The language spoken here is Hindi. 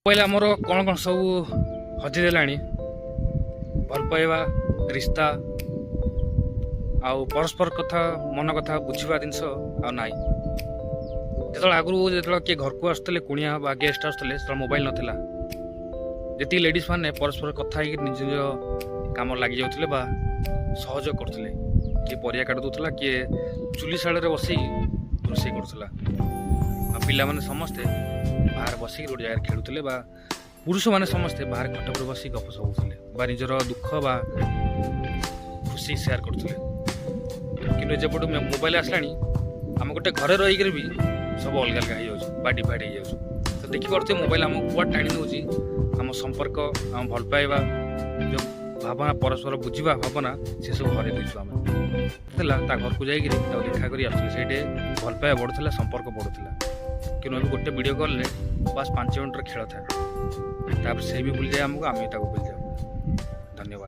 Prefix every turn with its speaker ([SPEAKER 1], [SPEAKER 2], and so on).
[SPEAKER 1] मोबाइल आमर कौन कौन सब हजिदेला भल पाइबा रिश्ता आउ परस्पर कथा मन कथा बुझा जिनस आई जो आगु जो किए घर को आसते कुणिया बा गेस्ट आसते से मोबाइल नाला जी लेडीज मैंने परस्पर कथा निज निज कम लग जाते सहयोग करते किए परिया काट दूसरा किए चुली शाल बस रोषे करूला पिला माने समस्ते बाहर बसिक गोटे जगह खेलुले पुरुष मैंने समस्ते बाहर खट पर बस गप सबुले निजर दुख बा खुशी सेयार करते कि जब मोबाइल आसला आम गोटे घरे रहीकि भी सब अलग अलग हो डिवाइड हो तो देखिपे मोबाइल आम कुआ टाणी दूसरी आम संपर्क आम भल पाइबा जो भावना परस्पर बुझा भावना से सब हर दूसु आम घर को जाकि देखा कर आसुले भल पाइबा बढ़ुला संपर्क बढ़ुला कि गोटे वीडियो कॉल बस 5 मिनट खेल था से भी भूल जाए आमको आम भूल जाओ। धन्यवाद।